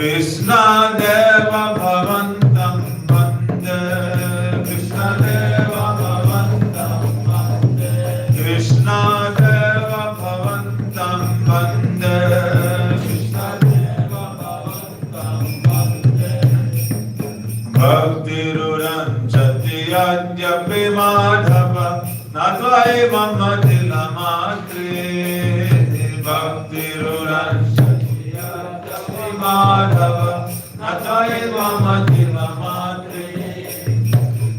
Krishna Deva Bhavantam Vande, Krishna Deva Bhavantam Vande, Krishna Deva Bhavantam Vande, Krishna Deva Bhavantam Vande. Bhakti Ruranchati Adyapi Madhava Natvaivam Matila Matre. Bhakti Ruranchati Adyapi Madhava Natvaivam Matila Matre.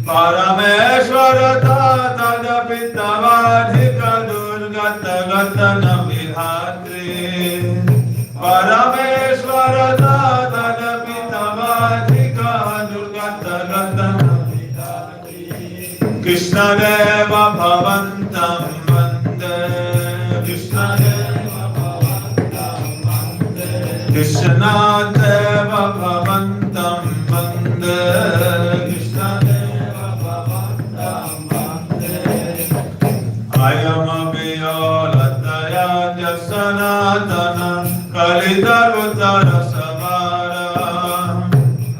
Parameshwara Tadapi Tavadhika Durgata Gatana Vidhatri. Parameshwara Tadapi Tavadhika Durgata Gatana Vidhatri. Krishna Deva Bhavantam Vande, Krishna Deva Bhavantam Vande, Krishna Deva Bhavantam Vande, Krishna Deva Bhavantam Vande. Ayam Abhiyolataya Sanatana Kalitarvutara Savara.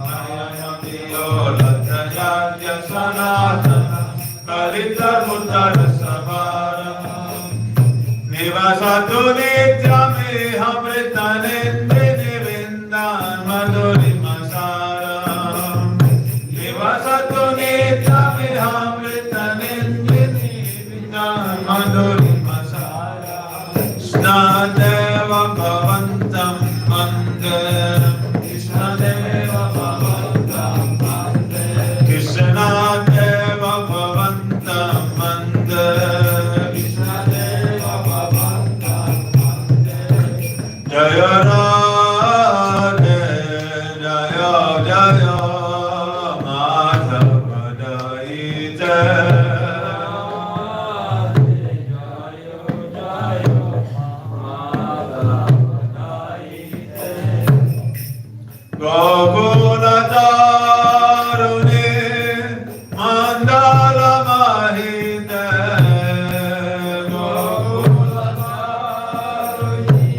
Ayam Abhiyolataya Sanatana Kalitarvutara Savara. Nivasatu Nityami Hamritanendini Vindan Madhurima Sara. Nivasatu Nityami Hamritanendini Vindan Madhurima Sara. Krishna Deva Bhavantam Vande, Krishna Deva Bhavantam Vande, Krishna Deva Bhavantam Vande, Krishna Deva Bhavantam Vande. Jaya Radhe, Jaya Jaya Madhava Daite. Gokuladharuni Mandala Mahite, Gokuladharuni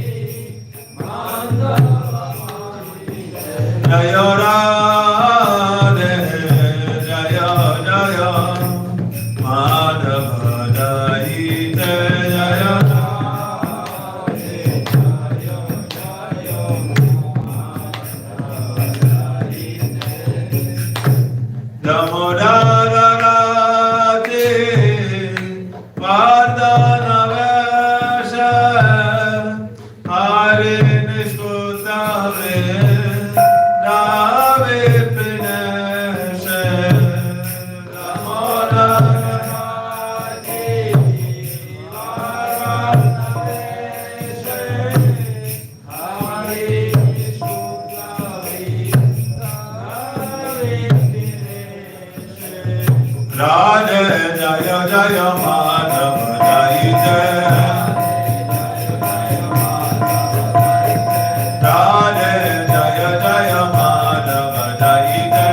Mandala Mahite. Jaya Radhe, Jaya Jaya Madhava Daite. Jaya Radhe, Jaya Jaya Damodara Rati Vardhana Vesha Hari Nishkutave Nave Pineshe. Damodara Rati Vardhana Vesha Hari Nishkutave Nave Radhe Jaya Jaya Madhava Daite. Radhe Jaya Jaya Madhava Daite.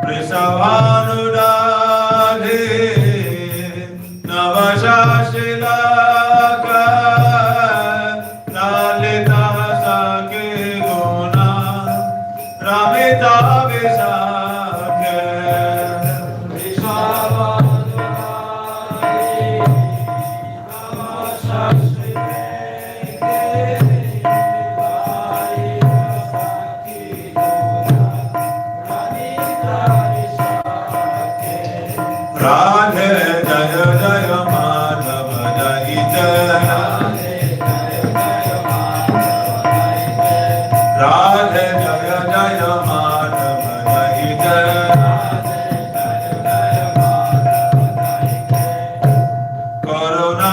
Prishavanudadhi Navashashilaka Lalita Saki Guna Ramita Vishakhe. Prishavanudadhi Navashashilaka Radhe Jaya Jaya Madhava Daite. Radhe Jaya Jaya Madhava Daite. Karuna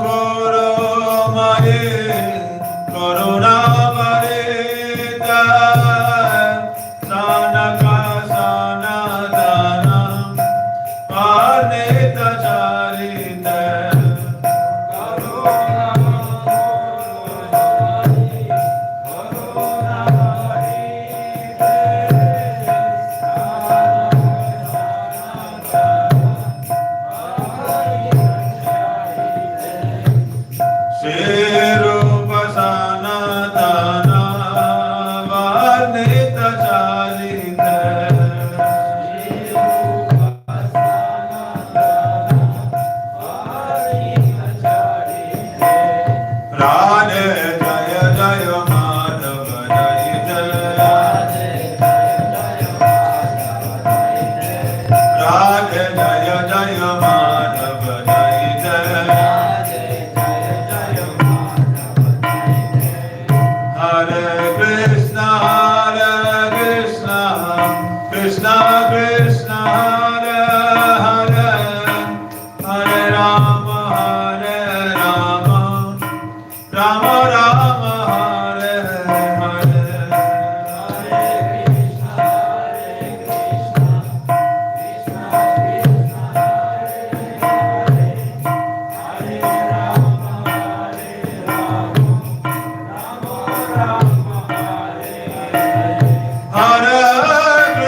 Kuru Maye Karuna Varita Sanaka Sanadana Parnita Charita. Karuna Rupa Sanatana Varnita Charita Radhe Jaya Jaya Madhava Jaya Radhe Jaya Jaya Madhava Jaya Hare Krishna Krishna Krishna Hare Hare Hare Rama Rama Rama Hare Hare Hare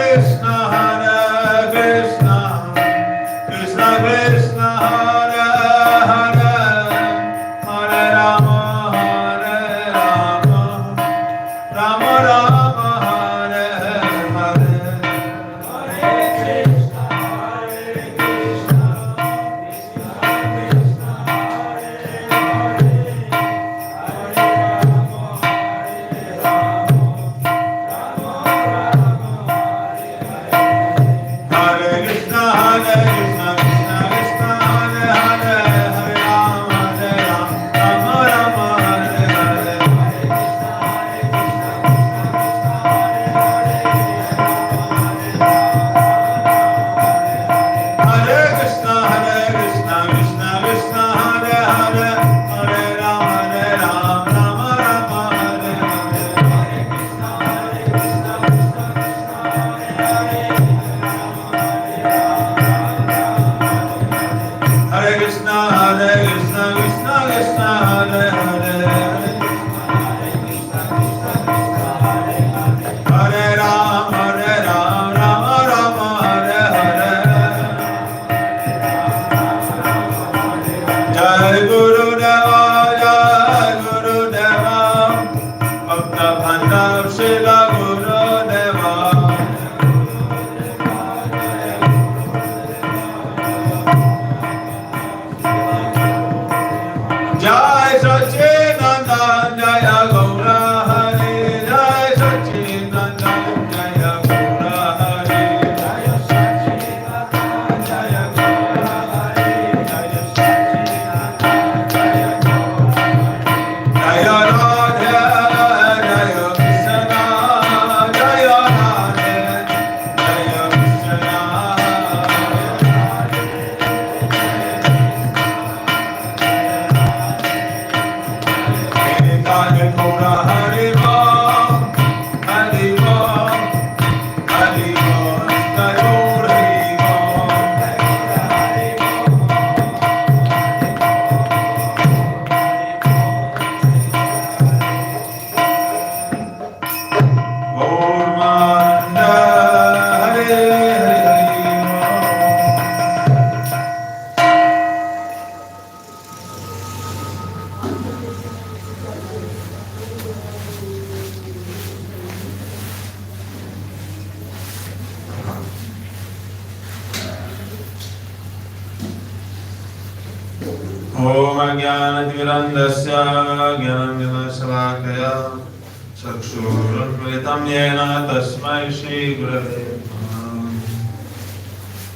Krishna Krishna Krishna Hare Hare Hare Rama Rama Rama Hare Hare Hare Krishna Krishna Krishna Hare Hare Hare Rama Rama Rama Hare Hare Hare Krishna Krishna Krishna Hare Hare Hare Rama Rama Rama Hare Hare Hare Krishna Krishna Krishna Hare Hare Hare Rama Rama Rama Hare Hare Jai Guru Deva Bhakta Bandhav Shila Guru Deva Jai Sachidananda Jaya Gaura Hari Jai Sachidananda Jaya Gaura Hari Jaya Sachidananda Jaya Gaura Hari Jaya Sachidananda Jaya Gaura Hari Jaya Radha Jaya Krishna Jaya Radha Jaya Krishna Hare Gaura Hari Ram Hari Ram Hari Ram Gaur Hari Gaurmanda Hare Om Ajnanatimirandasya Jnananjana-Shalakaya Chakshurunmilitam Yena Tasmai Shri Gurave Namah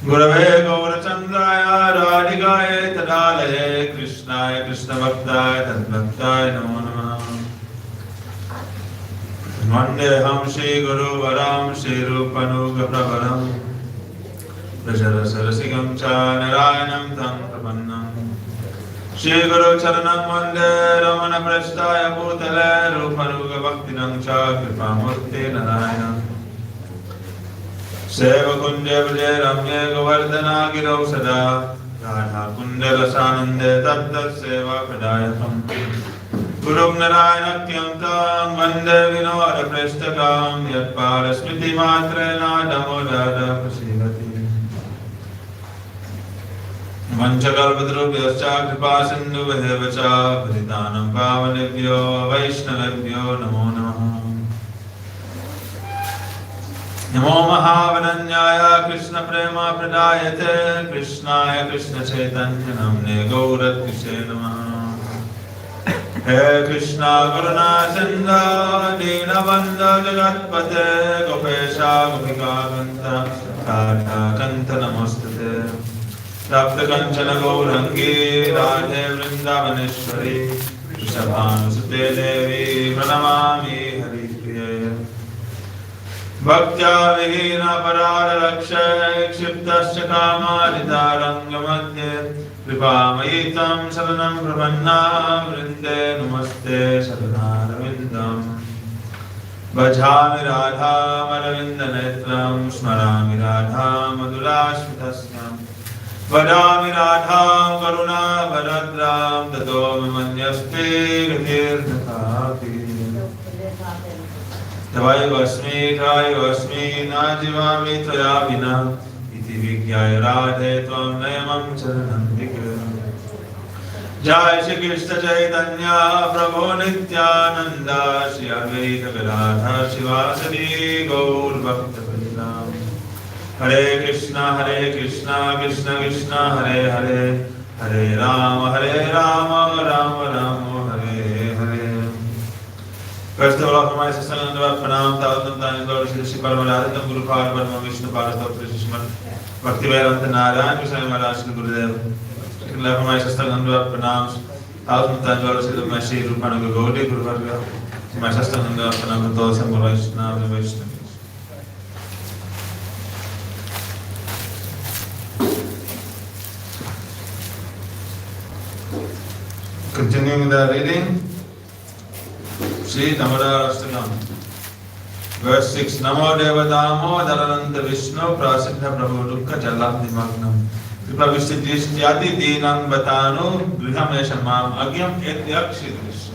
Gurave Gaurachandraya Radhikaya Tadalaye Krishnaya Krishna Bhaktaya Tadbhaktaya Namo Namah Vandeham Shri Guru Varam Shri Rupanuga Prabharam Prajara Sarasigam Cha Narayanam Tam Prabhannam Shri Guru Charanam Vande Ramana Prasthaya Bhutale Rupanuga Bhaktinam Cha Kripamurti Narayanam Seva Kunja Vijay Ramya Govardhana Girau Sada Radha Kundala Sanande Tattat Seva Pradayakam Gurum Narayanaktyam Tam Vande Vinoda Prashtakam Yatpala Smriti Matrena Damodada Prasivati Vanchakalpatarubhyascha kripasindhubhyev cha Patitanam pavanebhyo vaishnavebhyo namo namaha. Namo Mahavananyaya Krishna Prema Pradayate Krishnaya Krishna Chaitanya Namne Gauratise Namaha. He Krishna Karuna Sindha Dinabandha Jagatpate Gopesha Gopika Kanta Radha Kanta Namostate Rapta Kanchana Gaurangi Radhe Vrindavaneshwari Vrishabhanusute Devi Pranamami Hari Priya Bhaktya Vihina Parara Rakshay Kshiptasya Kamalitarangamadye Kripamayitam Saranam Prabannam Vrinde Namaste Saranaravidam Bhajami Radham Aravinda Netram Smarami Radham Madhurashmitasyam Vadami Radham Karuna Varadram Tato Vimanyaste Ghatirnathapi Tavayavasmi Najivami Tvaya Vina Iti Vigyaya Radhe Tvam Nayamam Charanam Vikram Jai Shri Krishna Chaitanya Prabhu Nityananda Shri Advaita Gadadhar Shivasadi Gaur Bhakta Vrinda Hare Krishna Krishna Krishna Hare Hare Hare Rama Rama Rama Hare Hare. First of all, offer my sister Nandava Pranam, Thousand times Lord Shri Paramaradham, Guru Parvarma, Vishnu Parastotri Shishman, Bhakti Vedanta Narayan, Krishna Maharaj Shri Gurudev. Secondly, offer my sister Nandava Pranam, Thousand times Lord Shri Mashi Rupana Guru Guru Varga, my sister Nandava Pranam, Thousand Vaishnava Vaishnava. Continuing the reading. Shri Damodara Ashtakam, verse 6. Namo Devadamo Darananta Vishnu Prasiddha Prabhu Dukha Jalabdi Magnam Kripa Vishtijyati Dinam Batanu Grihamesha Mam Agyam Etyakshi Drisha.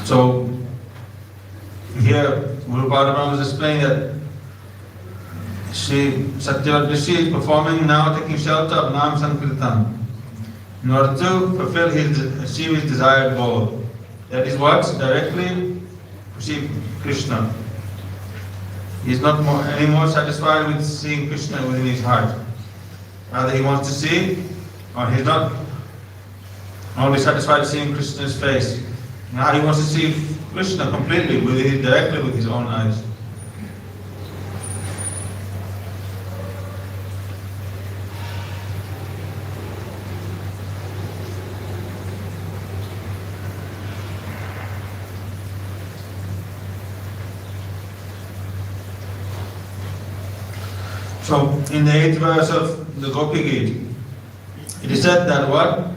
So, here Guru Padma was explaining that Satyavati Rishi is performing now, taking shelter of Nam Sankirtan in order to fulfill achieve his desired goal. That is what? Directly achieve Krishna. He is not any more satisfied with seeing Krishna within his heart. Rather, he wants to see, or he is not only satisfied with seeing Krishna's face. Now he wants to see Krishna completely, directly with his own eyes. So, in the 8th verse of the Gopi Gita, it is said that what?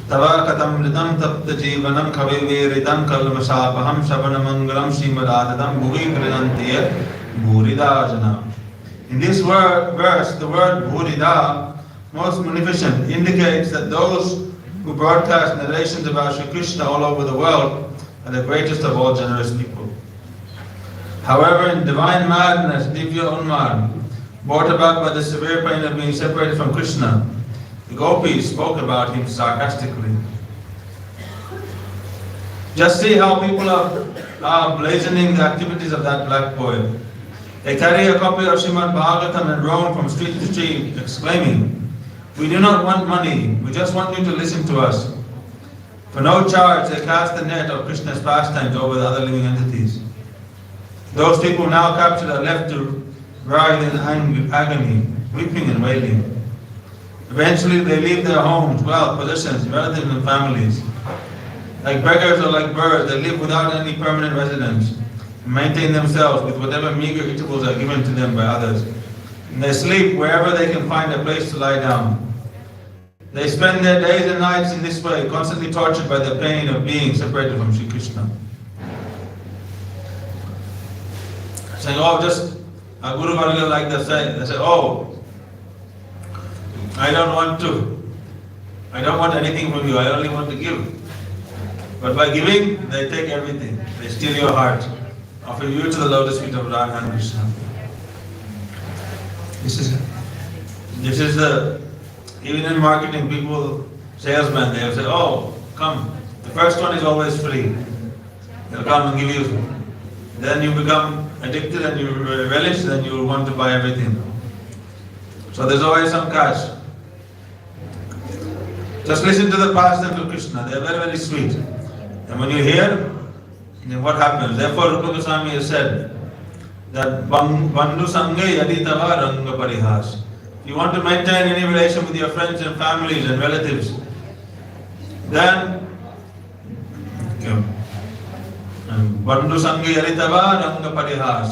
Tava katam ridam tapta jivanam kaviviridam kalmasapaham savanamangalam srimadadadam bhuvi krinantiya bhuridajana. In this verse, the word bhurida, most munificent, indicates that those who broadcast narrations about Shri Krishna all over the world are the greatest of all generous people. However, in divine madness, divya unmad, brought about by the severe pain of being separated from Krishna, the gopis spoke about him sarcastically. Just see how people are blazoning the activities of that black boy. They carry a copy of Srimad Bhagavatam and roam from street to street, exclaiming, "We do not want money, we just want you to listen to us." For no charge, they cast the net of Krishna's pastimes over the other living entities. Those people now captured are left to writhe in agony, weeping and wailing. Eventually they leave their homes, wealth, possessions, relatives and families. Like beggars or like birds, they live without any permanent residence and maintain themselves with whatever meager eatables are given to them by others. And they sleep wherever they can find a place to lie down. They spend their days and nights in this way, constantly tortured by the pain of being separated from Sri Krishna. saying, oh, just a Guru Varga like that saying. They say, oh, I don't want anything from you, I only want to give. But by giving, they take everything. They steal your heart, offer you to the lotus feet of Radha and Krishna. This is the, even in marketing, people, salesmen, they'll say, oh, come, the first one is always free. They'll come and give you. Then you become addicted and you relish, then you want to buy everything. So there's always some catch. Just listen to the pastimes of Krishna, they're very, very sweet. And when you hear, then what happens? Therefore, Rupa Goswami has said that Bandhu Sange Yaditava Ranga Parihas. If you want to maintain any relation with your friends and families and relatives, then Bandhu Sange Yaditava Ranga Parihas.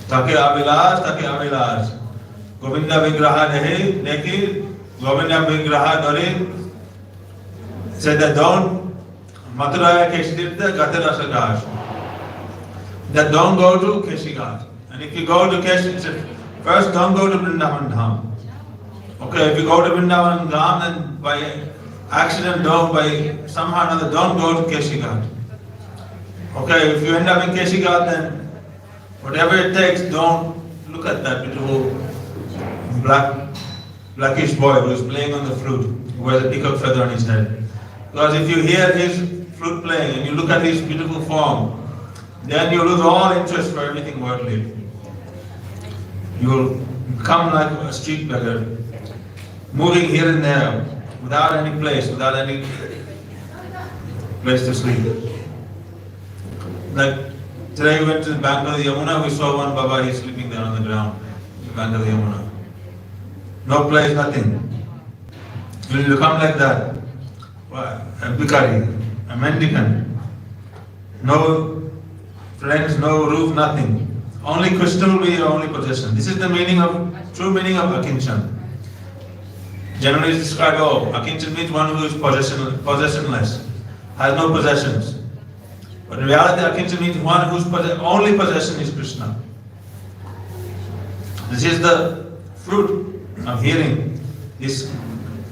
Take Avilas. Govinda Vigraha Nehi, Neki. Govinda Vigraha Dori said that don't Mathura Keshitirtha Gatara Sakash. That don't go to Keshigat. And if you go to Keshi, first don't go to Vrindavan Dham. Okay, if you go to Vrindavan Dham, then by accident by somehow or another don't go to Keshigat. Okay, if you end up in Keshigat, then whatever it takes, don't look at that beautiful blackish boy who is playing on the flute, who wears a peacock feather on his head. Because if you hear his flute playing and you look at his beautiful form, then you lose all interest for everything worldly. You will become like a street beggar, moving here and there, without any place to sleep. Like today we went to the bank of the Yamuna, we saw one Baba, he's sleeping there on the ground, the bank of the Yamuna. No place, nothing. You will become like that. A bhikari, a mendicant. No friends, no roof, nothing. Only Krishna will be your only possession. This is the true meaning of Akinchan. Generally it's described, Akinchan means one who is possessionless, has no possessions. But in reality, Akinchan means one whose only possession is Krishna. This is the fruit of hearing this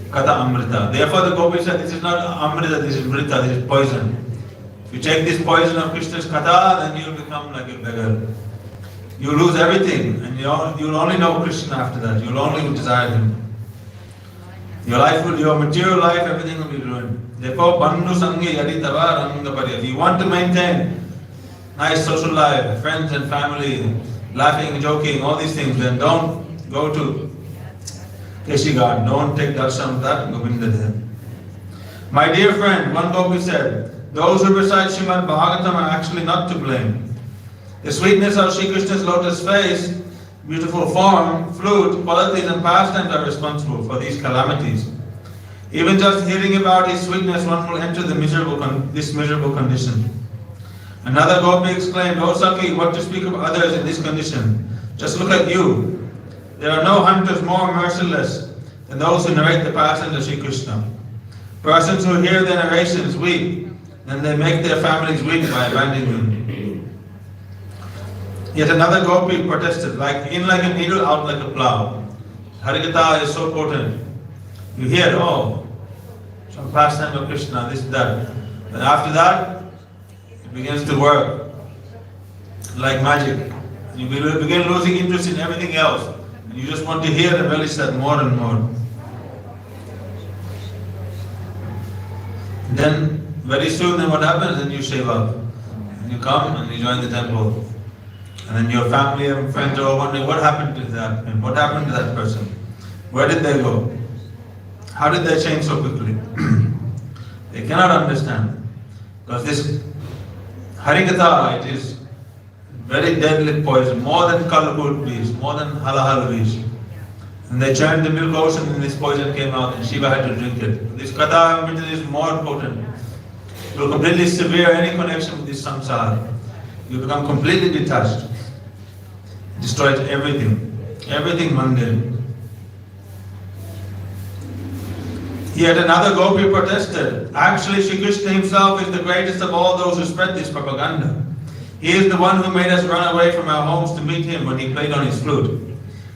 Katha Amrita. Therefore the Gopis said, this is not Amrita, this is Mrita, this is poison. If you take this poison of Krishna's Katha, then you will become like a beggar. You lose everything, and you will only know Krishna after that. You will only desire him. Your material life, everything will be ruined. Therefore, Bandhu Sange Yaditava Ranga Parihas. If you want to maintain nice social life, friends and family, laughing, joking, all these things, then don't go to Keshigat. Don't take darshan of that Govinda there. My dear friend, one Gopi said, those who recite Srimad Bhagavatam are actually not to blame. The sweetness of Sri Krishna's lotus face, beautiful form, flute, qualities and pastimes are responsible for these calamities. Even just hearing about his sweetness, one will enter this miserable condition. Another Gopi exclaimed, "O Saki, what to speak of others in this condition? Just look at you. There are no hunters more merciless than those who narrate the pastimes of Sri Krishna. Persons who hear their narrations weep, then they make their families weep by abandoning them." Yet another Gopi protested, in like a needle, out like a plow. Harikatha is so potent. You hear, some pastime of Krishna, this, that. But after that, it begins to work like magic. You begin losing interest in everything else. And you just want to hear and relish that more and more. Then, very soon, then what happens? Then you shave up. And you come and you join the temple. And then your family and friends are all wondering, what happened to that? And what happened to that person? Where did they go? How did they change so quickly? They cannot understand. Because this Harikatha, it is very deadly poison, more than Kalakut vish, more than Halahal vish. And they churned the milk ocean and this poison came out and Shiva had to drink it. This Katha is more potent. It will completely sever any connection with this samsara. You become completely detached. Destroys everything mundane. Yet another Gopi protested, actually Shri Krishna himself is the greatest of all those who spread this propaganda. He is the one who made us run away from our homes to meet him when he played on his flute.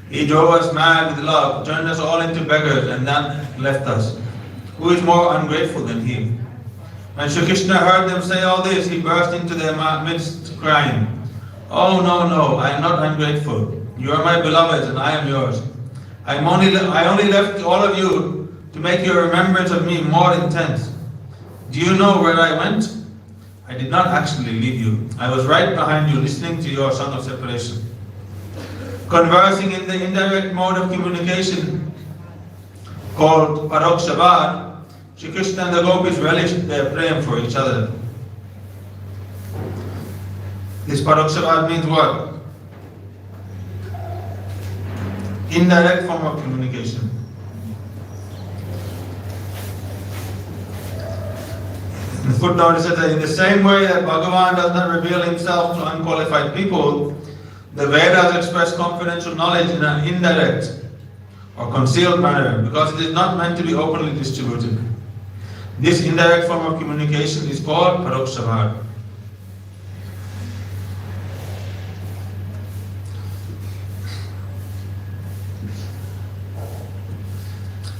He drove us mad with love, turned us all into beggars, and then left us. Who is more ungrateful than he? When Sri Krishna heard them say all this, he burst into their midst crying, "Oh, no, no, I am not ungrateful. You are my beloveds and I am yours. I only left all of you to make your remembrance of me more intense. Do you know where I went? I did not actually leave you. I was right behind you listening to your song of separation." Conversing in the indirect mode of communication called Parokshavar, Shri Krishna and the gopis relished their praying for each other. This Parokshavar means what? Indirect form of communication. In the footnote it says that in the same way that Bhagavan does not reveal himself to unqualified people, the Vedas express confidential knowledge in an indirect or concealed manner because it is not meant to be openly distributed. This indirect form of communication is called Parokshavar.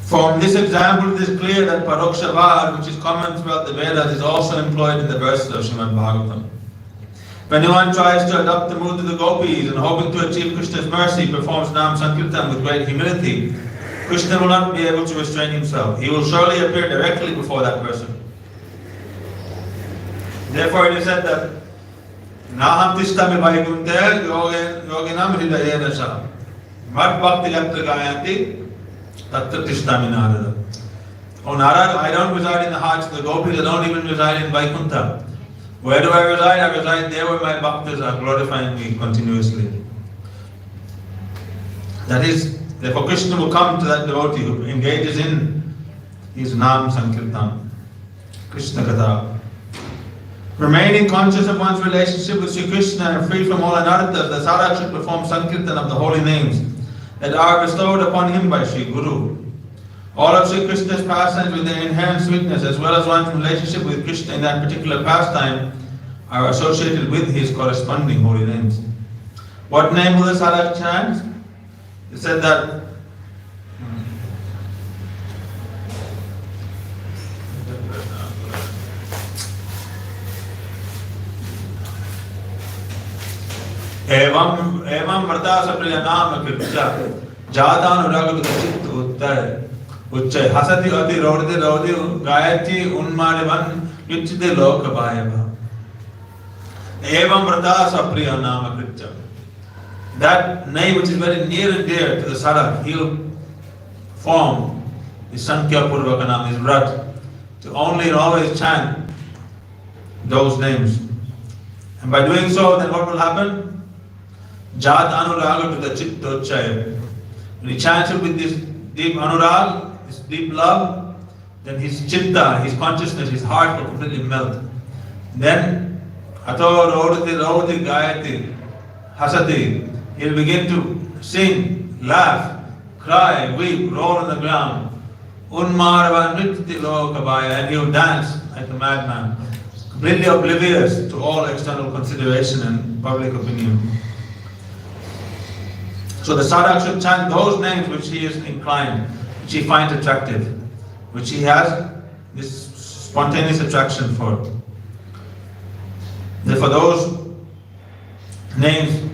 From this example, it is clear that Parokshavar, which is common throughout the Vedas, is also employed in the verses of Srimad Bhagavatam. If anyone tries to adopt the mood of the gopis and hoping to achieve Krishna's mercy, performs Nam Sankirtan with great humility, Krishna will not be able to restrain himself. He will surely appear directly before that person. Therefore it is said that Naham tishtami vaikunte yoginam hridayena sa Mad bhakti yatra gayanti tatra tishtami narada. Oh Narada, I don't reside in the hearts of the gopis, I don't even reside in Vaikuntha. Where do I reside? I reside there where my bhaktas are glorifying me continuously. That is, therefore Krishna will come to that devotee who engages in his Nam Sankirtan, Krishna Katha. Remaining conscious of one's relationship with Sri Krishna and free from all anarthas, the sadhak should perform Sankirtan of the holy names that are bestowed upon him by Sri Guru. All of Sri Krishna's pastimes with their inherent sweetness as well as one's relationship with Krishna in that particular pastime are associated with his corresponding holy names. What name will the sadhak chant? It said that Evam Vrta Sapriya Nama Kircha Jadanu Ragadu Uttar Uchay Hasati Ati Rodi Gayati Unmadivan Yuchide Loka Bhayava. Evam Vrta Sapriya Nama Kircha. That name which is very near and dear to the sadhak, he'll form his Sankhya Purvakanam, his Vrat, to only and always chant those names. And by doing so, then what will happen? Jat Anuraga to the Chittocchaya. When he chants it with this deep Anurag, this deep love, then his Chitta, his consciousness, his heart will completely melt. Then, Ato Rodati Gayati Hasati, he'll begin to sing, laugh, cry, weep, roll on the ground. Unmarva Nritti Lokabaya, and he'll dance like a madman, completely oblivious to all external consideration and public opinion. So the sadhak should chant those names which he is inclined, which he finds attractive, which he has this spontaneous attraction for. Therefore those names,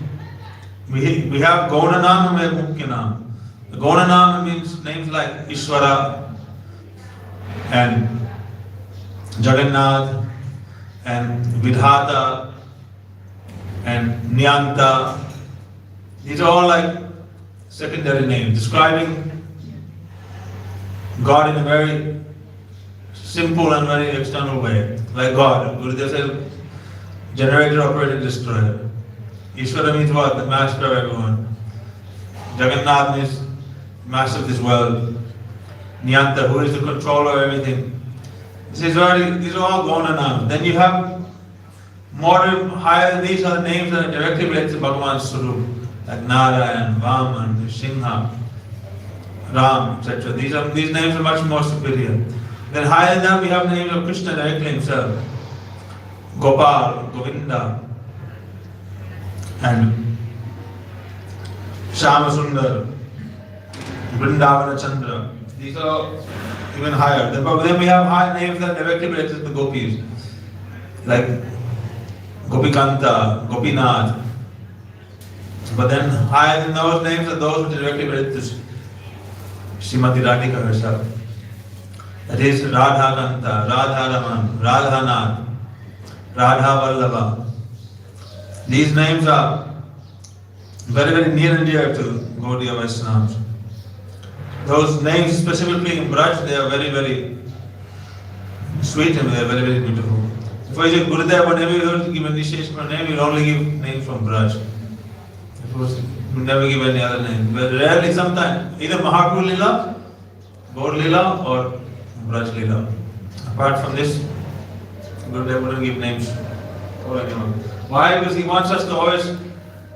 we have Gaunanam and we have Mukyanam. The Gaunanam means names like Ishvara and Jagannath and Vidhata and Nyanta. These are all like secondary names describing God in a very simple and very external way. Like God, Gurudev says, generator, operator, destroyer. Ishvara means what? The master of everyone. Jagannath means master of this world. Nyanta, who is the controller of everything. These are all Gaunanam. Then you have more higher than these are the names that are directly related to Bhagavan's Swarup, like Narayan, Vaman, Singha, Ram, etc. These names are much more superior. Then higher than that we have the names of Krishna directly himself. Gopal, Govinda, and Shama Sundar, Vrindavana Chandra. These are even higher. But then we have high names that directly relate to the gopis, like Gopikanta, Gopinath. But then higher than those names are those which directly relate to Srimati Radhika herself. That is Radha Kanta, Radha Raman, Radha Nath, Radha Vallabha. These names are very, very near and dear to Gaudiya Vaishnavas. Those names specifically in Braj, they are very, very sweet and they are very, very beautiful. For example, Gurudev, whenever you have to give initiation for a name, you only give names from Braj. You never give any other name. But rarely, sometimes, either Mahaprabhu Lila, Gaur Lila, or Braj Lila. Apart from this, Gurudev wouldn't give names for anyone. Why? Because he wants us to always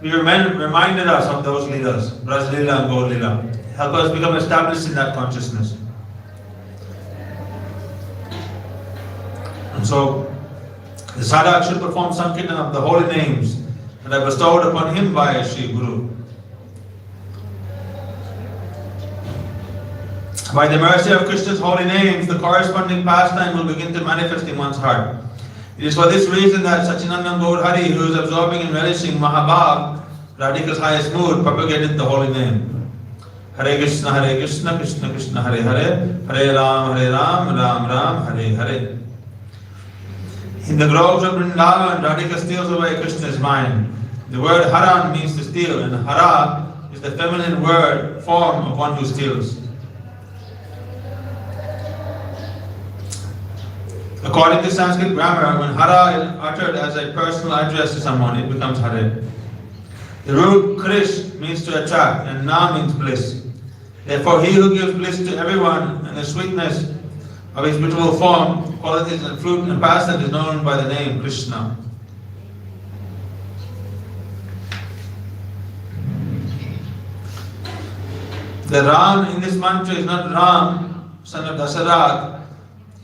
be reminded us of those Leelas, Braj Lila and Gaur Lila. Help us become established in that consciousness. And so, the sadhak should perform Sankirtan of the holy names that are bestowed upon him by Sri Guru. By the mercy of Krishna's holy names, the corresponding pastime will begin to manifest in one's heart. It is for this reason that Sachinandan Gaudhari, who is absorbing and relishing Mahabhav, Radhika's highest mood, propagated the holy name. Hare Krishna, Krishna Krishna, Hare Hare, Hare Ram, Ram Ram, Hare Hare. In the groves of Vrindavan, Radhika steals away Krishna's mind. The word Haran means to steal, and Hara is the feminine word form of one who steals. According to Sanskrit grammar, when Hara is uttered as a personal address to someone, it becomes Hare. The root Krish means to attract, and Na means bliss. Therefore, he who gives bliss to everyone and the sweetness of his beautiful form, qualities and fruit and pastime is known by the name Krishna. The Ram in this mantra is not Ram, son of Dasarath.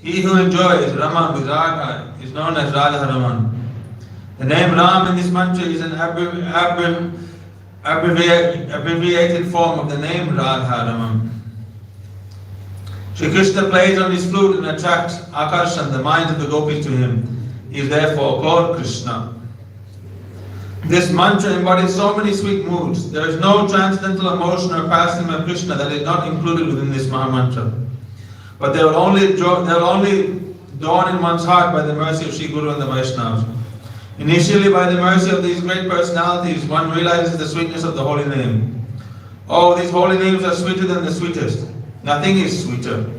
He who enjoys Raman with Raga is known as Radha Raman. The name Ram in this mantra is an abbreviated form of the name Radha Raman. Shri Krishna plays on his flute and attracts Akarshan, the minds of the gopis, to him. He is therefore called Krishna. This mantra embodies so many sweet moods. There is no transcendental emotion or pastime of Krishna that is not included within this Mahamantra. But they will only dawn in one's heart by the mercy of Sri Guru and the Vaishnavas. Initially, by the mercy of these great personalities, one realizes the sweetness of the holy name. Oh, these holy names are sweeter than the sweetest. Nothing is sweeter.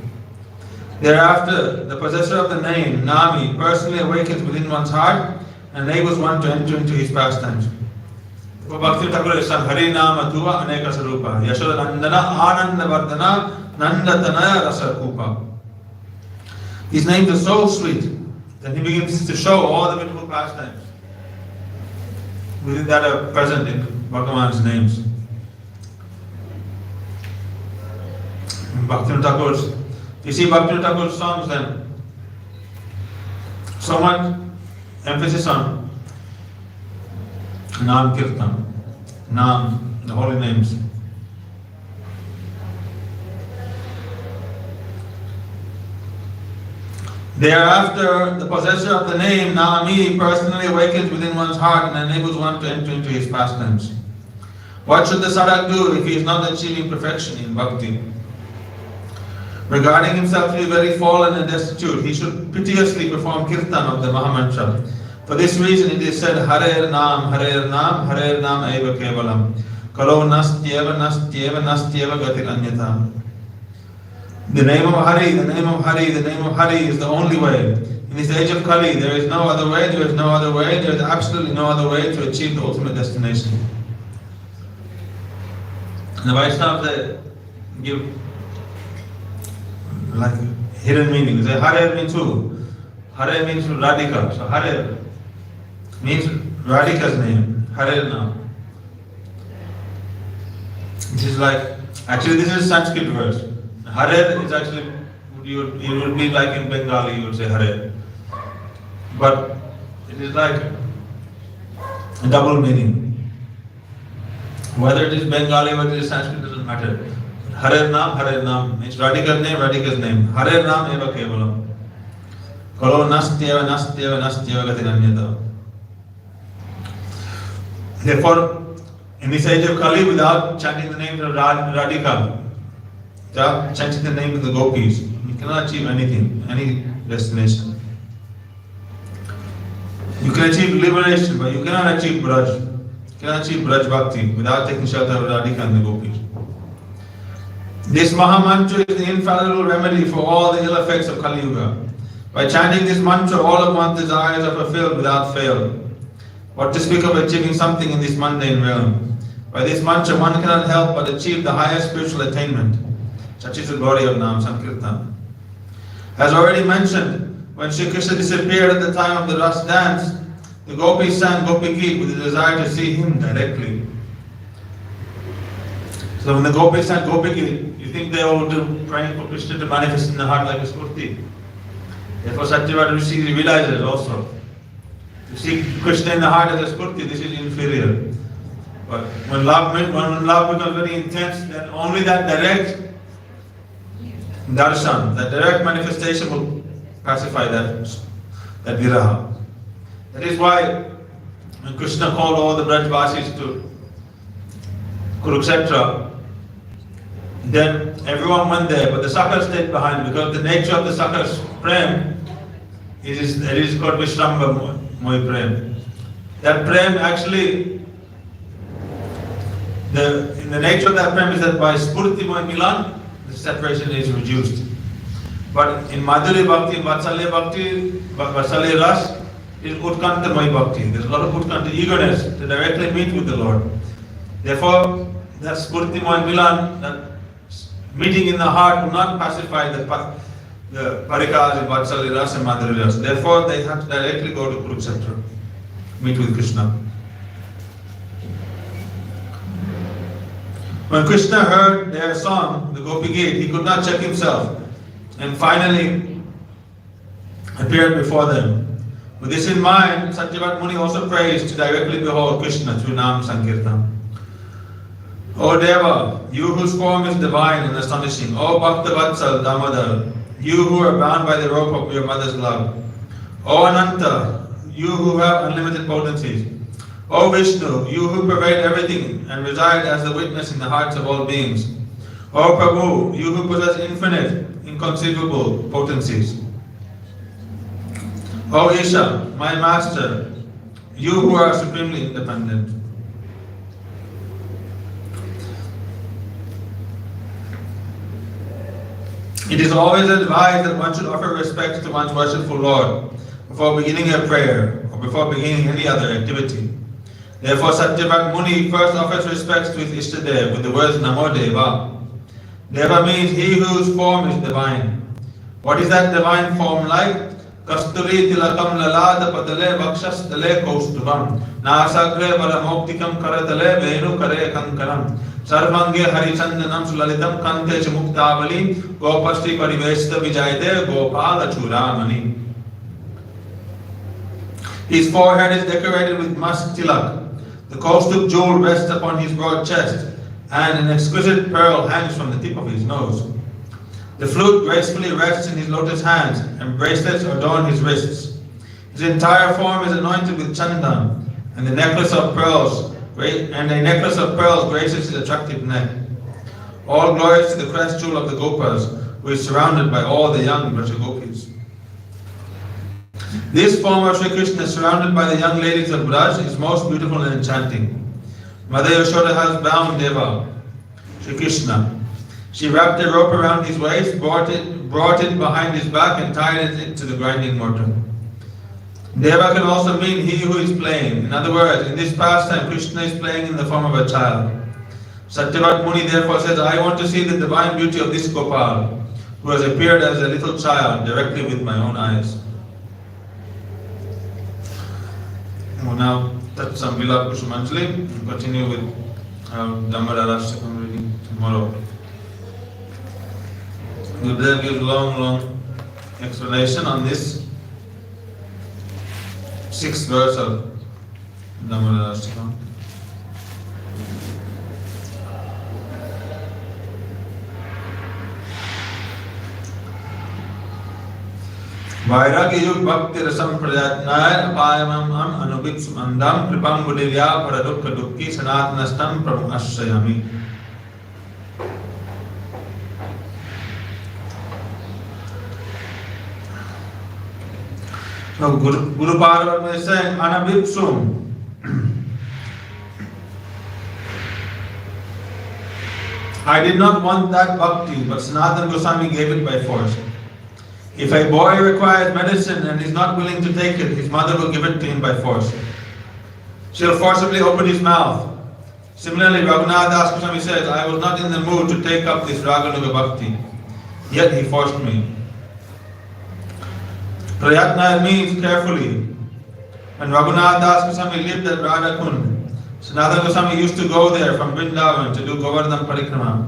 Thereafter, the possessor of the name, Nami, personally awakens within one's heart and enables one to enter into his pastimes. For Bhakti Thakur is Hari Nama Tuva Aneka Sarupa, Yashoda Nandana Ananda Vardhana Nandatanaya Rasa Kupa. His names are so sweet that he begins to show all the beautiful pastimes that are present in Bhagavan's names. Bhakti Thakur's, you see Bhakti Thakur's songs, then so much emphasis on Nam Kirtan, Nam, the holy names. Thereafter, the possessor of the name Nami personally awakens within one's heart and enables one to enter into his pastimes. What should the sadhak do if he is not achieving perfection in bhakti? Regarding himself to be very fallen and destitute, he should piteously perform kirtan of the Mahamantra. For this reason it is said, Harer Nam, Harer Nam, Harer Nam Eva Kevalam. Kalo Nastyeva, Nastyeva, Nastyeva Gatir Anyata. The name of Hari, the name of Hari, the name of Hari is the only way. In this age of Kali, there is no other way, there is no other way, there is absolutely no other way to achieve the ultimate destination. And the Vaishnavas, they give like hidden meanings. Hare means who? Hare means Radhika. So Hare means Radhika's name. Hare Nam. This is like, actually this is Sanskrit verse. Hare is actually, you would be like in Bengali, you would say Hare. But it is like a double meaning. Whether it is Bengali, whether it is Sanskrit, doesn't matter. Hare Nam means Radhika's name. Hare Nam eva kevalam. Kalo nastyeva gati nanyata. Therefore, in this age of Kali, without chanting the name of Radhika, without chanting the name of the gopis, you cannot achieve anything, any destination. You can achieve liberation, but you cannot achieve Braj. You cannot achieve Braj Bhakti without taking shelter of Radhika and the gopis. This Mahamantra is the infallible remedy for all the ill effects of Kali Yuga. By chanting this mantra, all of one's desires are fulfilled without fail. What to speak of achieving something in this mundane realm? By this mantra, one cannot help but achieve the highest spiritual attainment. Such is the glory of Nam Sankirtan. As already mentioned, when Shri Krishna disappeared at the time of the Ras dance, the gopis sang Gopi Geet with the desire to see him directly. So when the gopis sang Gopi Geet, you think they all do praying for Krishna to manifest in the heart like a Smurti. Therefore Satyavada Rishi realizes also, to see Krishna in the heart as a Smurti, this is inferior. But when love becomes very intense, then only that direct darshan, that direct manifestation will pacify that viraha. That is why when Krishna called all the Brajvasis to Kurukshetra, then everyone went there, but the Sakhas stayed behind because the nature of the Sakhas prem is called Vishramba Moy Prem. That prem actually, in the nature of that prem is that by Spurti Moy Milan, the separation is reduced. But in Madhuri Bhakti, Vatsalya Bhakti, Vatsalya Ras, is Utkanta Moy Bhakti. There's a lot of Utkanta, eagerness to directly meet with the Lord. Therefore, that Spurti Moy Milan, that meeting in the heart will not pacify the parikas in Vatsalya Ras and Madhuri Ras. Therefore, they have to directly go to Kurukshetra, meet with Krishna. When Krishna heard their song, the Gopi Geet, he could not check himself and finally appeared before them. With this in mind, Satyavat Muni also prays to directly behold Krishna through Nam Sankirtan. O Deva, you whose form is divine and astonishing, O Bhakta Vatsal Damodar, you who are bound by the rope of your mother's love, O Ananta, you who have unlimited potencies, O Vishnu, you who pervade everything and reside as the witness in the hearts of all beings, O Prabhu, you who possess infinite, inconceivable potencies, O Isha, my master, you who are supremely independent. It is always advised that one should offer respect to one's worshipful Lord before beginning a prayer or before beginning any other activity. Therefore, Satyavak Muni first offers respects to his Ishtadev with the words Namo Deva. Deva means he whose form is divine. What is that divine form like? Kasturi tilakam lalada padale vakshas dale kaustubam nasagre varamoktikam karadale venu kare kankaram sarvange harichandanam sulalitam kante chamuktavali gopasti pariveshta vijayade gopala churamani. His forehead is decorated with musk tilak. The kaustubh jewel rests upon his broad chest, and an exquisite pearl hangs from the tip of his nose. The flute gracefully rests in his lotus hands, and bracelets adorn his wrists. His entire form is anointed with chandan, and a necklace of pearls graces his attractive neck. All glories to the crest jewel of the Gopas, who is surrounded by all the young Brajagopis. This form of Sri Krishna, surrounded by the young ladies of Braj, is most beautiful and enchanting. Mother Yashoda has bound Deva, Sri Krishna. She wrapped a rope around his waist, brought it behind his back, and tied it to the grinding mortar. Deva can also mean he who is playing. In other words, in this pastime, Krishna is playing in the form of a child. Satyavat Muni therefore says, I want to see the divine beauty of this Gopal, who has appeared as a little child directly with my own eyes. We will now touch some Vilap Kushumanjali and continue with Dhammarashtakam reading tomorrow. Gurudev gives long explanation on this 6th verse of Dhammarashtakam. Vairagya yug bhakti rasam prayatnaya apayamam anubipsum andam kripam buddhivya paradukha dukki sanatnastam pramashrayami. So Guru Parvat is saying anubipsum. I did not want that bhakti, but Sanatana Goswami gave it by force. If a boy requires medicine and is not willing to take it, his mother will give it to him by force. She'll forcibly open his mouth. Similarly, Raghunath Das Goswami says, I was not in the mood to take up this Raganuga bhakti, yet he forced me. Prayatna means carefully. When Raghunath Das Goswami lived at Radhakund, Sanatana Goswami used to go there from Vrindavan to do Govardhan Parikrama.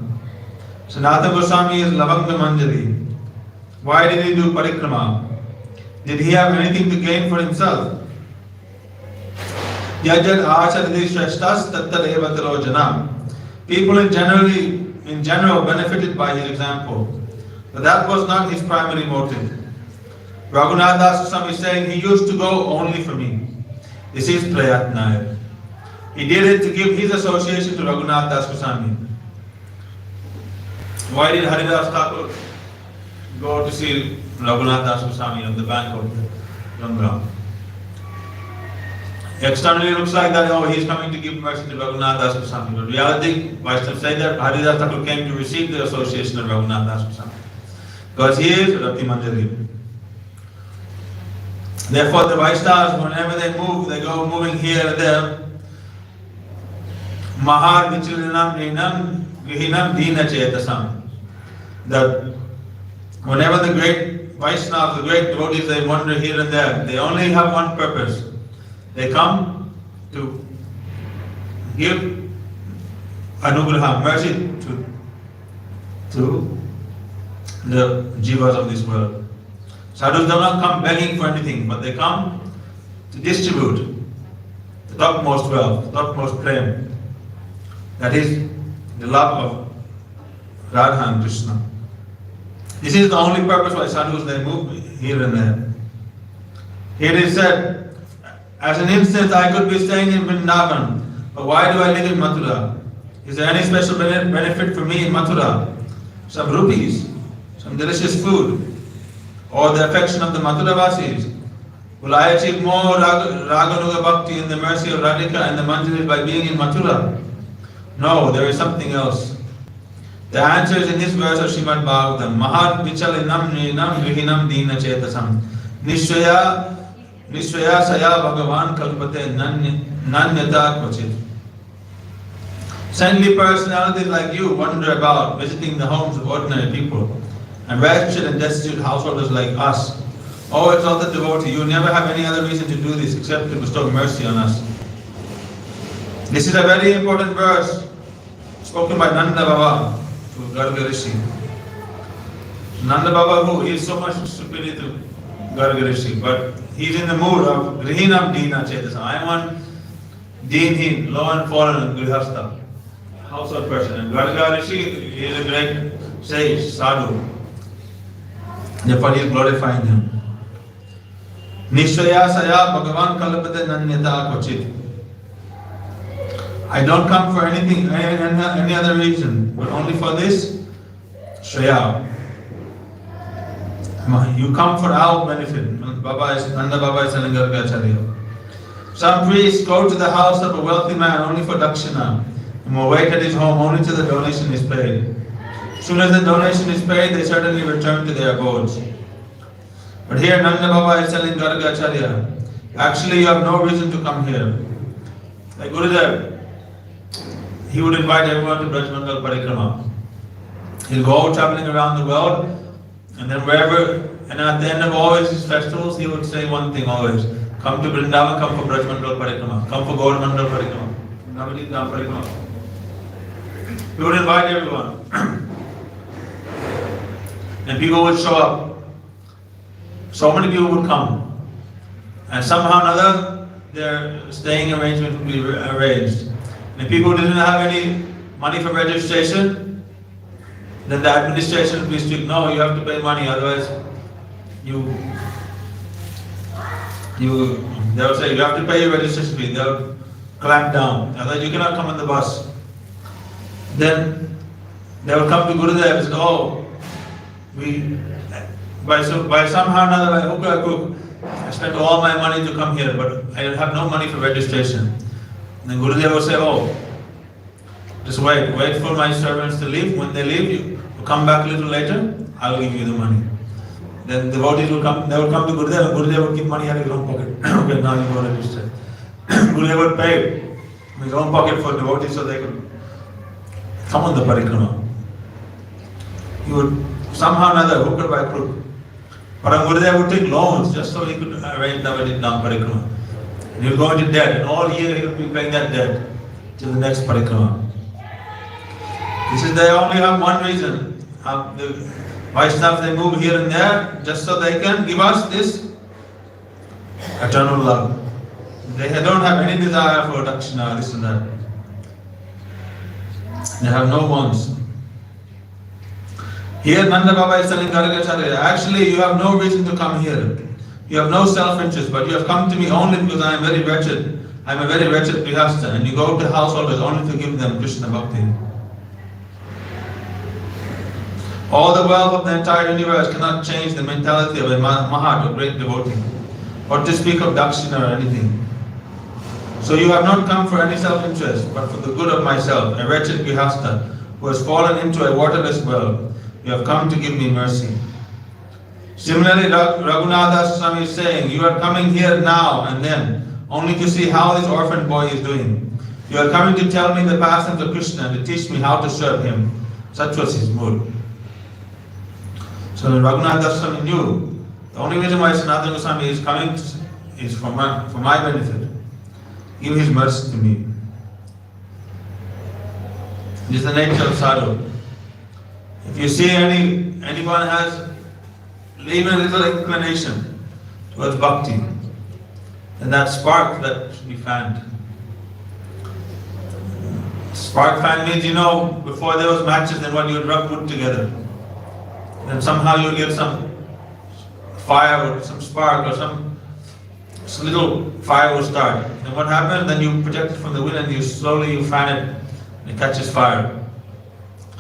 Sanatana Goswami is Lavanga Manjari. Why did he do Parikrama? Did he have anything to gain for himself? Yajad Acharadi Shreshtas Tattadeva Tarojana. People in general benefited by his example. But that was not his primary motive. Raghunath Das Goswami is saying he used to go only for me. This is Prayatna. He did it to give his association to Raghunath Das Goswami. Why did Haridas Thakur go to see Raghunath Das Goswami on the bank of Ganga? Externally it looks like that, oh, he's coming to give mercy to Raghunath Das Goswami. But reality, Vaishnavas say that Haridas Thakur came to receive the association of Raghunath Das Goswami. Because he is Rati Manjari. Therefore the Vaishnavas, whenever they move, they go moving here and there. Mahar Vichilinam Ninam Vihinam Dina Chetasam. That whenever the great Vaishnavas, the great devotees, they wander here and there, they only have one purpose. They come to give anugraha, mercy to the jivas of this world. Sadhus do not come begging for anything, but they come to distribute the topmost wealth, the topmost prem. That is the love of Radha and Krishna. This is the only purpose why sadhus they move here and there. Here it is said, as an instance, I could be staying in Vrindavan, but why do I live in Mathura? Is there any special benefit for me in Mathura? Some rupees, some delicious food, or the affection of the Mathura Vasis? Will I achieve more Raganuga Bhakti in the mercy of Radhika and the Manjaris by being in Mathura? No, there is something else. The answer is in this verse of Srimad Bhagavatam. Mahat vichalinam ninam vihinam dina chetasam. Nishwaya saya bhagavan kalpate nanyata kvachit. Saintly personalities like you wander about, visiting the homes of ordinary people, and wretched and destitute householders like us. Oh, exalted devotee, you never have any other reason to do this except to bestow mercy on us. This is a very important verse spoken by Nanda Baba to Garga Rishi. Nanda Baba, who is so much superior to Garga Rishi, but he's in the mood of Grihinam Dina Chetasam. I want Deenhin, low and fallen Grihastha, household person. And Garga Rishi is a great sage, sadhu. Therefore he is glorifying him. Nishwaya saya bhagavan kalpate nanyata kvachit. I don't come for anything, any other reason, but only for this Shreya. You come for our benefit. Nanda Baba is telling Gargacharya. Some priests go to the house of a wealthy man only for dakshina and will wait at his home only till the donation is paid. As soon as the donation is paid, they certainly return to their abodes. But here Nanda Baba is telling Gargacharya, actually you have no reason to come here. Like Gurudev, he would invite everyone to Brajmandal Parikrama. He'll go traveling around the world, and then and at the end of all his festivals, he would say one thing always: come to Vrindavan, come for Brajmandal Parikrama, come for Gaurmandal Parikrama, Navadip Parikrama. He would invite everyone. And people would show up. So many people would come. And somehow or another, their staying arrangement would be arranged. And if people didn't have any money for registration, then the administration would be strict. No, you have to pay money, otherwise you They will say you have to pay your registration fee. They will clamp down. Otherwise you cannot come on the bus. Then they will come to Gurudev and say, oh, by somehow or another, by hook or crook, I spent all my money to come here, but I have no money for registration. And then Gurudev will say, oh, just wait for my servants to leave. When they leave, you come back a little later, I will give you the money. Then the devotees will come, they will come to Gurudev, and Gurudev will keep money out of his own pocket. Okay, now you go register. Gurudev would pay from his own pocket for devotees so they could come on the parikrama. He would somehow or another, hook or by crook. Param Gurudev would take loans just so he could arrange Navaditnam parikrama. And he would go into debt, and all year he would be paying that debt till the next parikrama. This is, they only have one reason. The Vaishnavas, they move here and there just so they can give us this eternal love. They don't have any desire for dakshina, this and that. They have no wants. Here Nanda Baba is telling Gargacharya, actually you have no reason to come here. You have no self-interest, but you have come to me only because I am very wretched. I am a very wretched Grihastha, and you go to householders only to give them Krishna Bhakti. All the wealth of the entire universe cannot change the mentality of a Mahat, a great devotee, or to speak of dakshina or anything. So you have not come for any self-interest, but for the good of myself, a wretched Grihastha, who has fallen into a waterless well. You have come to give me mercy. Similarly, Raghunath Swami is saying, you are coming here now and then, only to see how this orphan boy is doing. You are coming to tell me the pastimes of Krishna and to teach me how to serve him. Such was his mood. So Raghunath Swami knew, the only reason why Sanatana Goswami is coming is for my benefit. Give his mercy to me. This is the nature of sadhu. If you see anyone has even a little inclination towards bhakti, then that spark that should be fanned. Spark fan means, before there was matches, then what you would rub wood together. Then somehow you get some fire or some spark or some little fire will start. And what happens? Then you project it from the wind and you slowly fan it and it catches fire.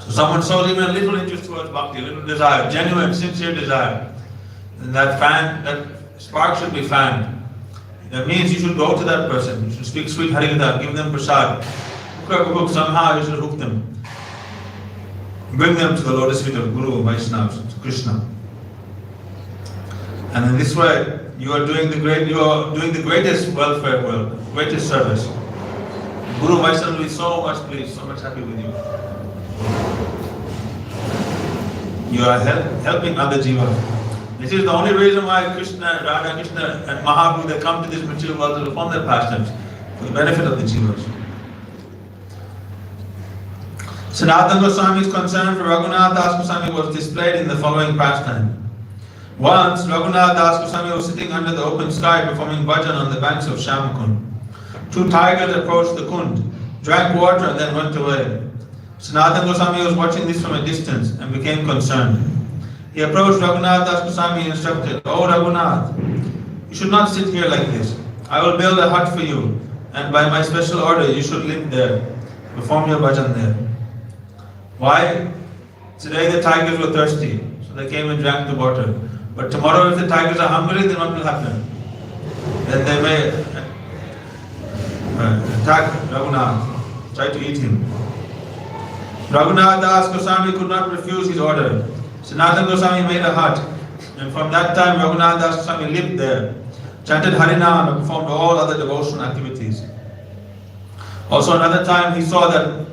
So someone shows even a little interest towards bhakti, a little desire, genuine, sincere desire. Then that spark should be fanned. That means you should go to that person, you should speak sweet Harikatha, give them prasad. Somehow you should hook them. Bring them to the lotus feet of Guru, Vaishnavas, to Krishna. And in this way, you are doing the greatest welfare work, greatest service. Guru Vaishnava will be so much pleased, so much happy with you. You are helping other jivas. This is the only reason why Krishna, Radha Krishna and Mahaprabhu, they come to this material world to perform their pastimes, for the benefit of the jivas. Sanatana Goswami's concern for Raghunath Das Goswami was displayed in the following pastime. Once, Raghunath Das Goswami was sitting under the open sky performing bhajan on the banks of Shamakund. Two tigers approached the kund, drank water and then went away. Sanatana Goswami was watching this from a distance and became concerned. He approached Raghunath Das Goswami and instructed, "Oh Raghunath, you should not sit here like this. I will build a hut for you, and by my special order you should live there. Perform your bhajan there." Why? Today the tigers were thirsty, so they came and drank the water. But tomorrow if the tigers are hungry, then what will happen? Then they may attack Raghunath, try to eat him. Raghunath Das Goswami could not refuse his order. Sanatana Goswami made a hut, and from that time Raghunath Das Goswami lived there, chanted Harinam and performed all other devotional activities. Also another time he saw that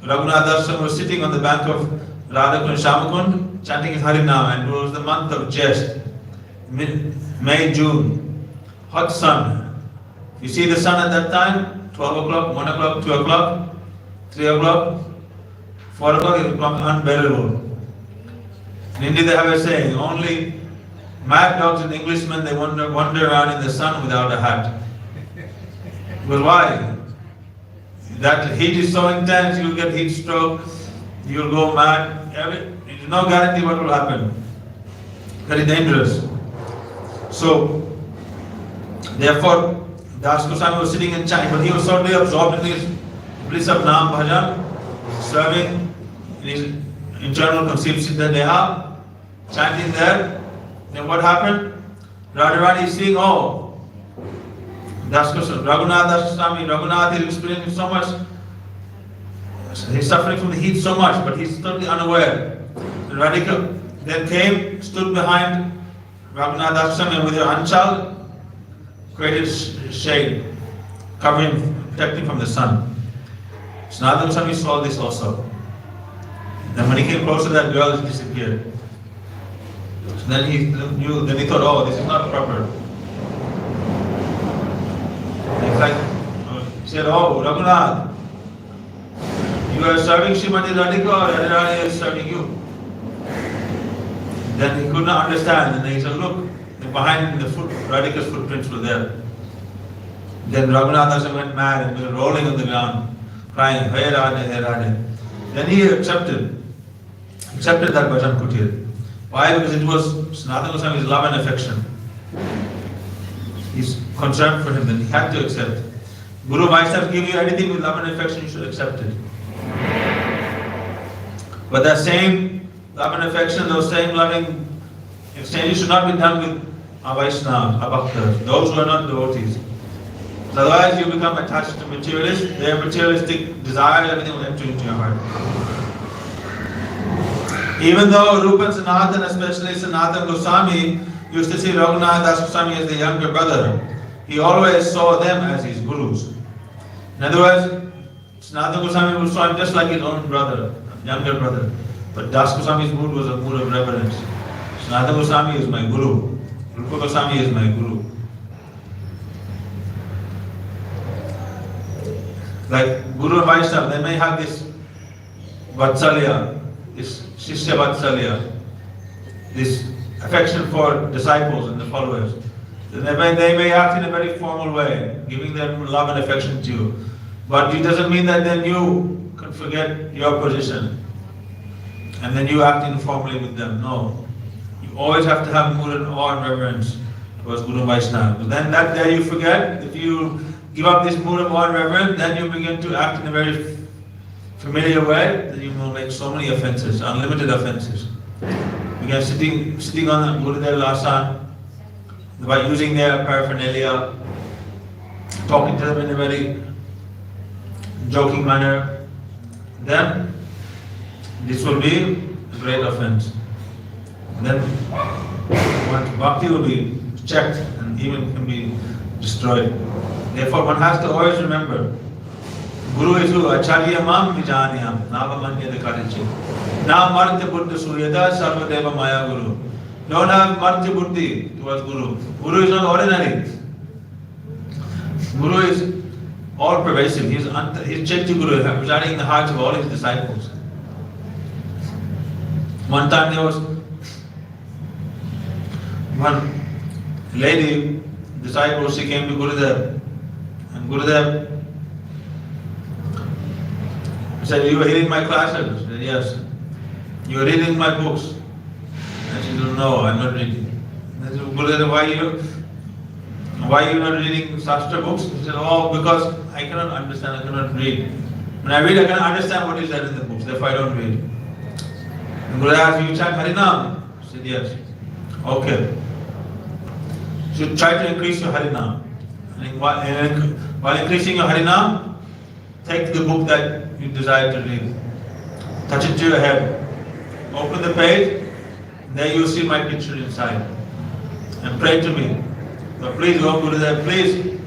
Raghunath Das Goswami was sitting on the bank of Radhakund Shamakund chanting his Harinam, and it was the month of Jest, May, June, hot sun. You see the sun at that time, 12 o'clock, 1 o'clock, 2 o'clock, 3 o'clock, 4 o'clock, it becomes unbearable. In India they have a saying, only mad dogs and Englishmen, they wander around in the sun without a hat. Well, why? That heat is so intense, you'll get heat stroke, you'll go mad. There's no guarantee what will happen. Very dangerous. So, Therefore, Das Goswami was sitting and chanting, but he was totally absorbed in his bliss of Nam Bhajan, serving in his internal conceived Siddha Deha, chanting there. Then what happened? Radharani is seeing, oh, Das Goswami, Raghunath is experiencing so much, he's suffering from the heat so much, but he's totally unaware. Radhika then came, stood behind Raghunath Das Goswami, and with her anchal created shade, covering, protecting from the sun. Sanatana Goswami saw this also. Then when he came closer, that girl has disappeared. So then he knew, then he thought, oh, this is not proper. It's like, he said, oh, Raghunath, you are serving Srimati Radhika or Radharani is serving you? Then he could not understand, and then he said, look, behind the Radhika's footprints were there. Then Raghunath went mad and was rolling on the ground, crying, Hey Radhe, Hey Radhe. Then he accepted that bhajan kutir. Why? Because it was Sanatana Goswami's love and affection. He's concerned for him, then he had to accept. Guru Vaishnava give you anything with love and affection, you should accept it. But that same love and affection, those same loving exchanges should not be done with a Vaishnava, a Bhakta, those who are not devotees. So otherwise you become attached to materialists, their materialistic desire, everything will enter into your heart. Even though Rupa and Sanatana, especially Sanatana Goswami, used to see Raghunath Das Goswami as the younger brother, he always saw them as his gurus. In other words, Sanatana Goswami would saw him just like his own brother, younger brother. But Das Goswami's mood was a mood of reverence. Sanatana Goswami is my guru. Rupa Goswami is my guru. Like Guru and Vaishnava, they may have this Vatsalya, this Shishya Vatsalya, this affection for disciples and the followers. They may act in a very formal way, giving them love and affection to you. But it doesn't mean that then you can forget your position and then you act informally with them. No. You always have to have mood and awe and reverence towards Guru and Vaishnava. But then that day you forget, if you give up this mood of awe and reverence, then you begin to act in a very familiar way, then you will make so many offenses, unlimited offenses. Again, sitting on Gurudev Asan, by using their paraphernalia, talking to them in a very joking manner, then this will be a great offense. Then Bhakti will be checked and even can be destroyed. Therefore, one has to always remember, Guru is who? Acharya mam vijanyam, navamanya dekarichi. Na martya buddha suryada sarvadeva maya guru. Don't have martya buddhi towards Guru. Guru is not ordinary. Guru is all pervasive. He's Chaitya Guru, residing in the hearts of all his disciples. One time there was one lady, disciple, she came to Gurudev. And Gurudev said, you are hearing my classes? She said, yes. You are reading my books? And she said, no, I am not reading. And I said, Gurudev, why are you not reading Shastra books? He said, oh, because I cannot understand, I cannot read. When I read, I cannot understand what is there in the books, therefore I don't read. And Gurudev asked, you chant Harinam? She said, yes. Okay. You should try to increase your Harinam. And while increasing your Harinam, take the book that you desire to read. Touch it to your head. Open the page, there you see my picture inside. And pray to me. So please, Lord Gurudev, please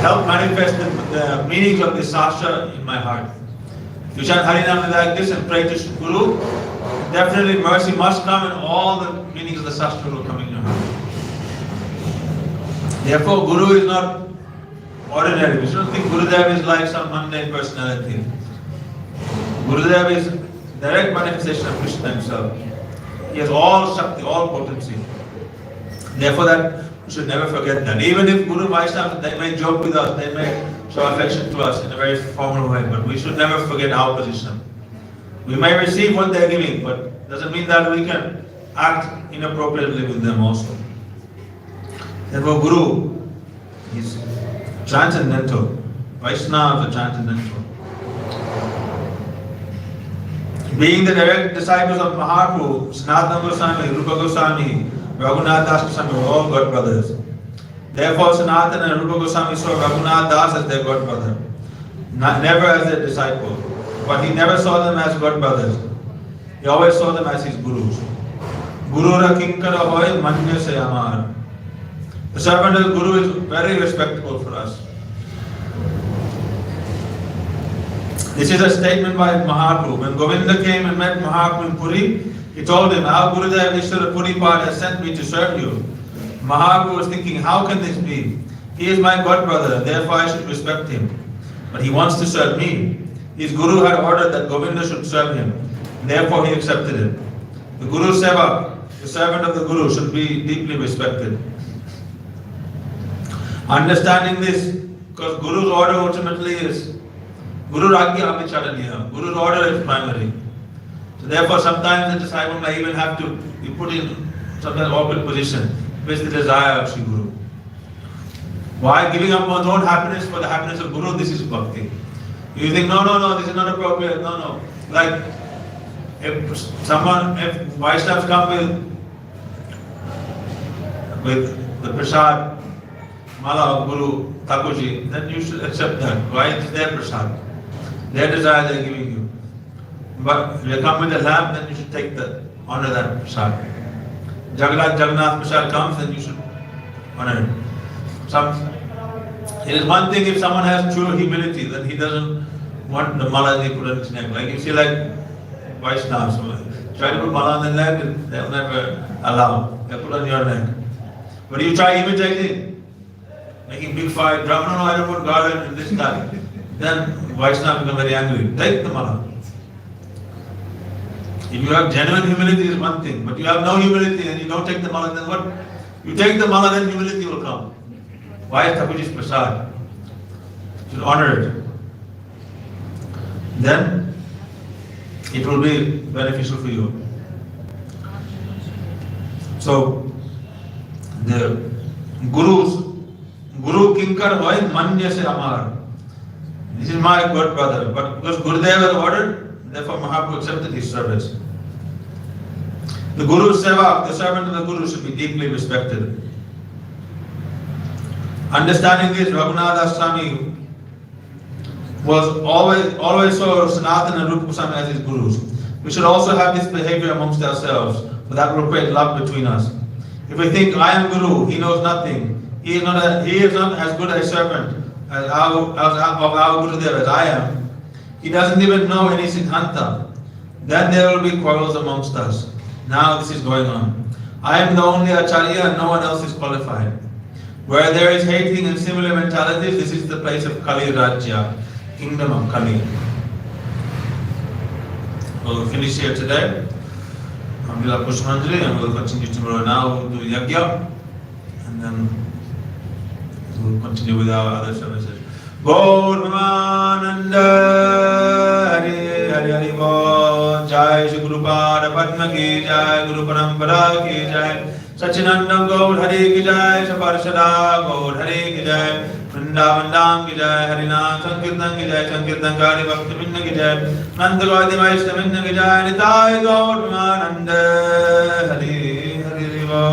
help manifest the meanings of this Shastra in my heart. If you chant Harinam like this and pray to Guru, definitely mercy must come and all the meanings of the Shastra will come in your heart. Therefore, Guru is not ordinary. We shouldn't think Gurudev is like some mundane personality. Gurudev is direct manifestation of Krishna himself. He has all Shakti, all potency. Therefore, that we should never forget that. Even if Guru Vaishnava, they may joke with us, they may show affection to us in a very formal way, but we should never forget our position. We may receive what they are giving, but doesn't mean that we can act inappropriately with them also. Therefore, Guru is transcendental. Vaishnavas are transcendental. Being the direct disciples of Mahaprabhu, Sanatana Goswami, Rupa Goswami, Raghunath Das Goswami were all god brothers. Therefore, Sanatana and Rupa Goswami saw Raghunath Das as their god brother, never as their disciple. But he never saw them as god brothers. He always saw them as his gurus. Guru ra kinkara hoy manya se amar. The servant of the Guru is very respectable for us. This is a statement by Mahaprabhu. When Govinda came and met Mahaprabhu in Puri, he told him, "Our Gurudev Ishvara Puripad has sent me to serve you." Mahaprabhu was thinking, how can this be? He is my god brother, therefore I should respect him. But he wants to serve me. His Guru had ordered that Govinda should serve him. Therefore he accepted it. The Guru Seva, the servant of the Guru, should be deeply respected. Understanding this, because Guru's order ultimately is Guru Ragya Amicharaniya. Guru's order is primary. So therefore sometimes the disciple may even have to be put in sometimes awkward position with the desire of Sri Guru. Why giving up one's own happiness for the happiness of Guru? This is Bhakti. You think, no, this is not appropriate. No. Like, if Vaishnavas come with the prasad, mala of Guru Thakurji, then you should accept that. Why? It's their prasad. Their desire they are giving you. But if they come with a lamp, then you should honor that prasad. Jagannath prasad comes, then you should honor it. It is one thing if someone has true humility, then he doesn't want the mala they put on his neck. Like you see, like Vaishnavas, try to put mala on their neck, they'll never allow. They put on your neck. But you try imitating, making big fire drum. No, I don't want garland in this guy. Then Vaishnava become very angry. Take the mala. If you have genuine humility is one thing, but you have no humility and you don't take the mala, then what? You take the mala, then humility will come. Why is Thakurji's prasad? You should honor it. Then it will be beneficial for you. So the Guru Kinkar hoy manya se amar. This is my god brother. But because Gurudev has ordered, therefore Mahaprabhu accepted his service. The Guru Seva, the servant of the Guru, should be deeply respected. Understanding this, Raghunath Swami was always saw Sanatana and Rupa Goswami as his gurus. We should also have this behavior amongst ourselves, for that will create love between us. If we think, I am Guru, he knows nothing, he is not as good a servant of our Gurudev as I am, he doesn't even know any Siddhanta, then there will be quarrels amongst us. Now this is going on. I am the only Acharya and no one else is qualified. Where there is hating and similar mentalities, this is the place of Kali Rajya, kingdom of Kali. We'll finish here today. Alhamdulillah Pushpanjali, and we'll continue tomorrow. Now we'll do Yagya, and then we'll continue with our other services. Gaur Brahmananda Hari Hari Hari Bo Jai Shri Guru Pada Padma Ki Jai Guru Parampara Ki Jai Sachinandam Gaur Hari Ki Jai Saparshada Gaur Hari Ki Jai Vrindavan Dham Ki Jai Harinam Sankirtan Ki Jai Sankirtan Kari Bhakti Vinna Ki Jai Nanda Gaudi Vaishnav Vinna Ki Jai Nitai Gaur Brahmananda Hari Hari Hari Bo